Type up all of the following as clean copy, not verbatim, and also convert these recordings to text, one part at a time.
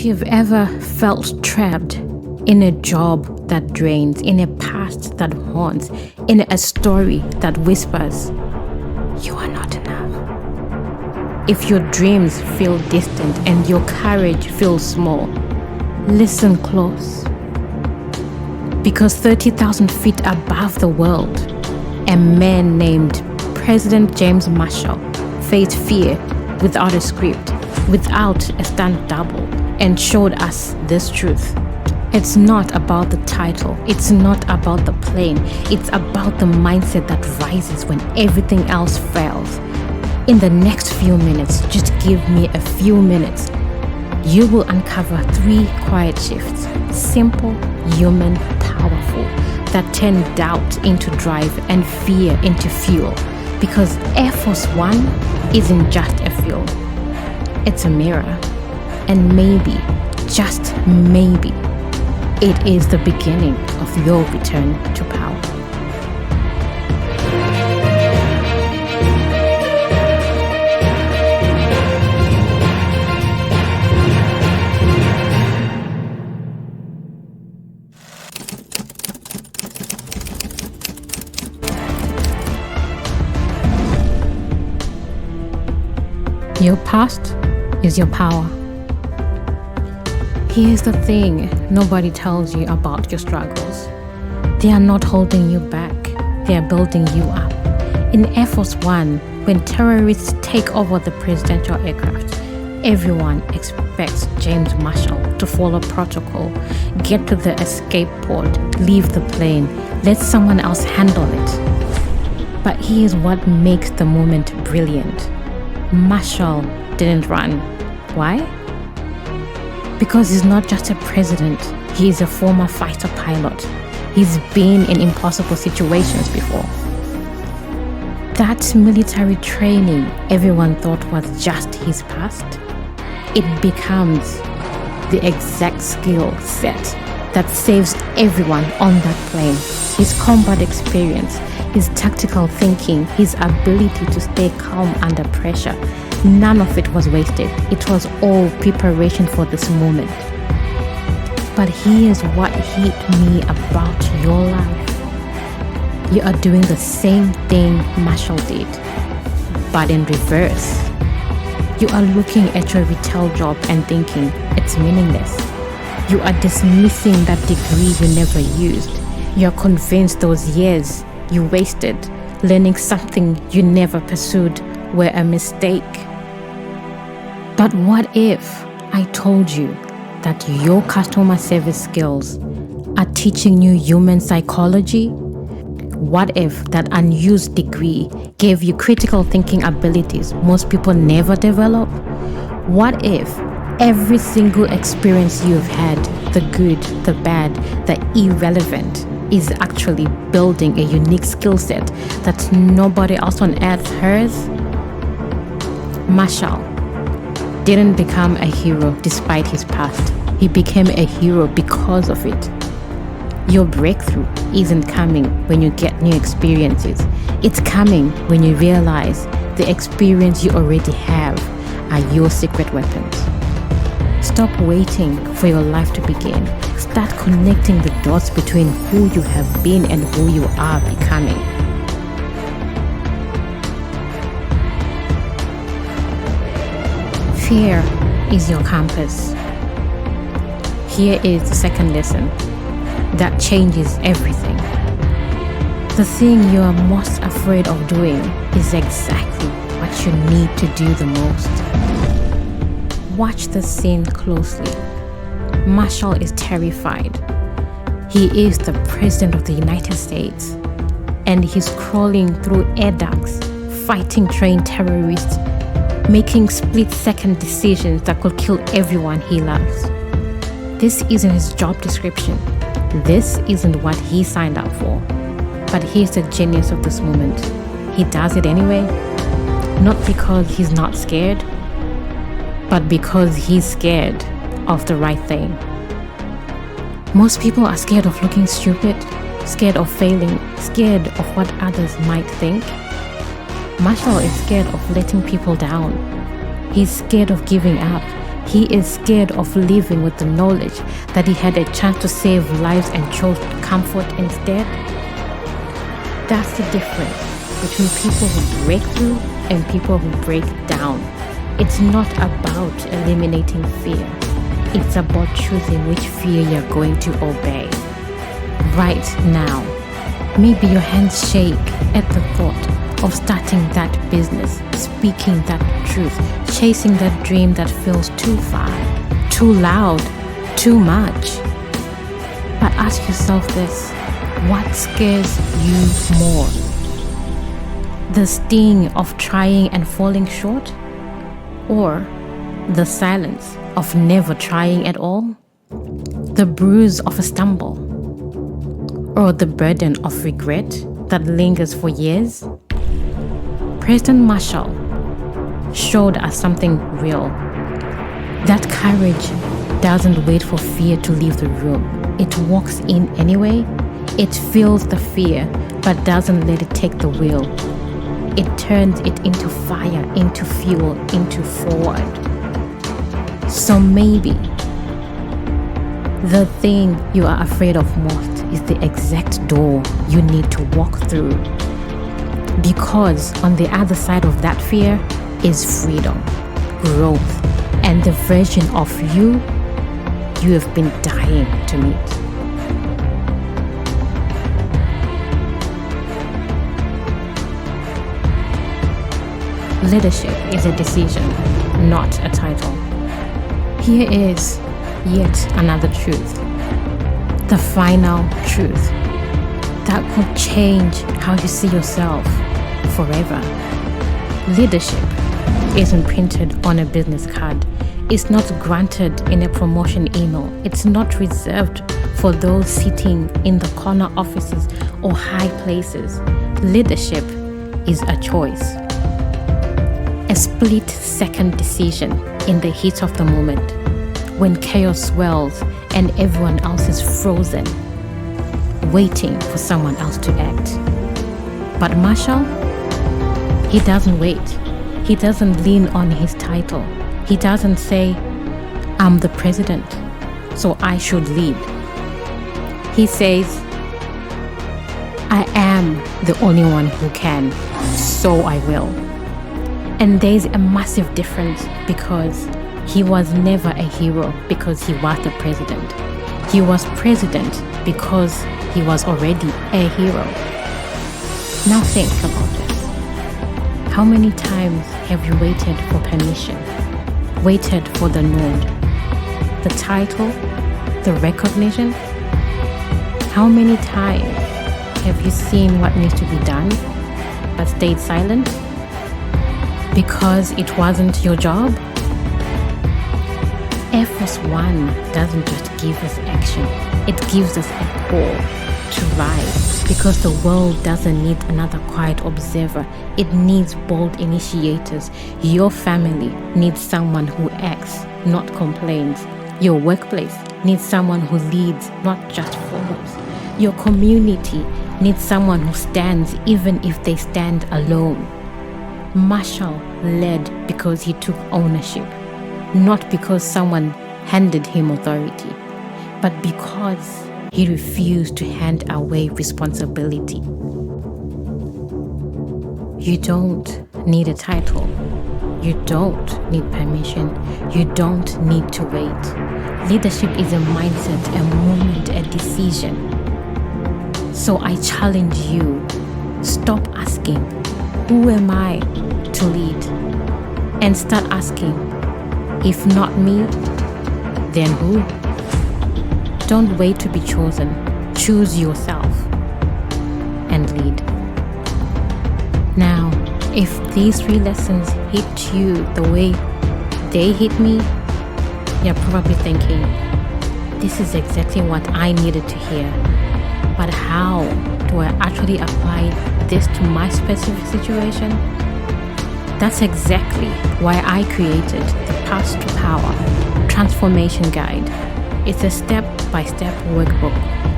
If you've ever felt trapped in a job that drains, in a past that haunts, in a story that whispers, you are not enough. If your dreams feel distant and your courage feels small, listen close. Because 30,000 feet above the world, a man named President James Marshall faced fear without a script, without a stunt double, and showed us this truth. It's not about the title, it's not about the plane, it's about the mindset that rises when everything else fails. In the next few minutes, just give me a few minutes, you will uncover 3 quiet shifts, simple, human, powerful, that turn doubt into drive and fear into fuel. Because Air Force One isn't just a fuel, it's a mirror. And maybe, just maybe, it is the beginning of your return to power. Your past is your power. Here's the thing nobody tells you about your struggles. They are not holding you back, they are building you up. In Air Force One, when terrorists take over the presidential aircraft, everyone expects James Marshall to follow protocol, get to the escape pod, leave the plane, let someone else handle it. But here's what makes the moment brilliant. Marshall didn't run. Why? Because he's not just a president, he is a former fighter pilot. He's been in impossible situations before. That military training everyone thought was just his past, it becomes the exact skill set that saves everyone on that plane. His combat experience, his tactical thinking, his ability to stay calm under pressure, none of it was wasted. It was all preparation for this moment. But here's what hit me about your life. You are doing the same thing Marshall did, but in reverse. You are looking at your retail job and thinking it's meaningless. You are dismissing that degree you never used. You are convinced those years you wasted learning something you never pursued were a mistake. But what if I told you that your customer service skills are teaching you human psychology? What if that unused degree gave you critical thinking abilities most people never develop? What if every single experience you've had, the good, the bad, the irrelevant, is actually building a unique skill set that nobody else on earth has? Marshall didn't become a hero despite his past. He became a hero because of it. Your breakthrough isn't coming when you get new experiences. It's coming when you realize the experience you already have are your secret weapons. Stop waiting for your life to begin. Start connecting the dots between who you have been and who you are becoming. Fear is your compass. Here is the second lesson that changes everything. The thing you are most afraid of doing is exactly what you need to do the most. Watch the scene closely. Marshall is terrified. He is the President of the United States, and he's crawling through air ducts, fighting trained terrorists, making split-second decisions that could kill everyone he loves. This isn't his job description. This isn't what he signed up for. But here's the genius of this moment. He does it anyway, not because he's not scared, but because he's scared of the right thing. Most people are scared of looking stupid, scared of failing, scared of what others might think. Marshall is scared of letting people down. He's scared of giving up. He is scared of living with the knowledge that he had a chance to save lives and chose comfort instead. That's the difference between people who break through and people who break down. It's not about eliminating fear. It's about choosing which fear you're going to obey. Right now, maybe your hands shake at the thought of starting that business, speaking that truth, chasing that dream that feels too far, too loud, too much. But ask yourself this: what scares you more? The sting of trying and falling short? Or the silence of never trying at all? The bruise of a stumble? Or the burden of regret that lingers for years? President Marshall showed us something real. That courage doesn't wait for fear to leave the room. It walks in anyway. It feels the fear, but doesn't let it take the wheel. It turns it into fire, into fuel, into forward. So maybe the thing you are afraid of most is the exact door you need to walk through. Because on the other side of that fear is freedom, growth, and the version of you have been dying to meet. Leadership is a decision, not a title. Here is yet another truth, the final truth that could change how you see yourself forever. Leadership isn't printed on a business card. It's not granted in a promotion email. It's not reserved for those sitting in the corner offices or high places. Leadership is a choice. A split-second decision in the heat of the moment, when chaos swells and everyone else is frozen, waiting for someone else to act. But Marshall, he doesn't wait. He doesn't lean on his title. He doesn't say, I'm the president, so I should lead. He says, I am the only one who can, so I will. And there's a massive difference, because he was never a hero because he was the president. He was president because he was already a hero. Now think about this. How many times have you waited for permission? Waited for the nod, the title, the recognition? How many times have you seen what needs to be done but stayed silent? Because it wasn't your job? Air Force One doesn't just give us action, it gives us a call to rise, because the world doesn't need another quiet observer. It needs bold initiators. Your family needs someone who acts, not complains. Your workplace needs someone who leads, not just follows. Your community needs someone who stands even if they stand alone. Marshall led because he took ownership, not because someone handed him authority, but because he refused to hand away responsibility. You don't need a title. You don't need permission. You don't need to wait. Leadership is a mindset, a moment, a decision. So I challenge you, stop asking, who am I to lead? And start asking, if not me, then who? Don't wait to be chosen. Choose yourself and lead. Now, if these 3 lessons hit you the way they hit me, you're probably thinking, this is exactly what I needed to hear. But how do I actually apply this to my specific situation? That's exactly why I created the Path to Power Transformation Guide. It's a step-by-step workbook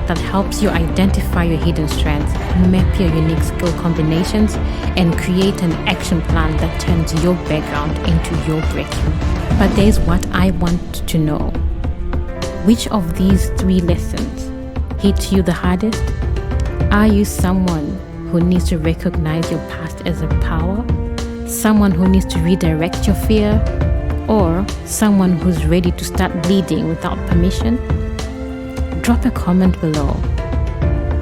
that helps you identify your hidden strengths, map your unique skill combinations, and create an action plan that turns your background into your breakthrough. But there's what I want to know. Which of these 3 lessons hit you the hardest? Are you someone who needs to recognize your past as a power? Someone who needs to redirect your fear? Or someone who's ready to start leading without permission? Drop a comment below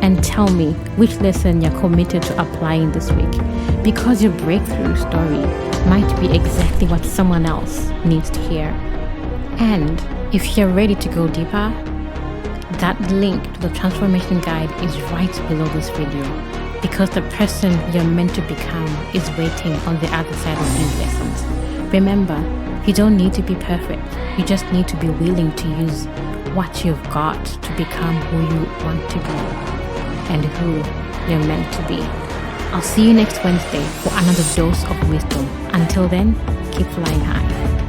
and tell me which lesson you're committed to applying this week, because your breakthrough story might be exactly what someone else needs to hear. And if you're ready to go deeper, that link to the transformation guide is right below this video, because the person you're meant to become is waiting on the other side of these lessons. Remember, you don't need to be perfect. You just need to be willing to use what you've got to become who you want to be and who you're meant to be. I'll see you next Wednesday for another dose of wisdom. Until then, keep flying high.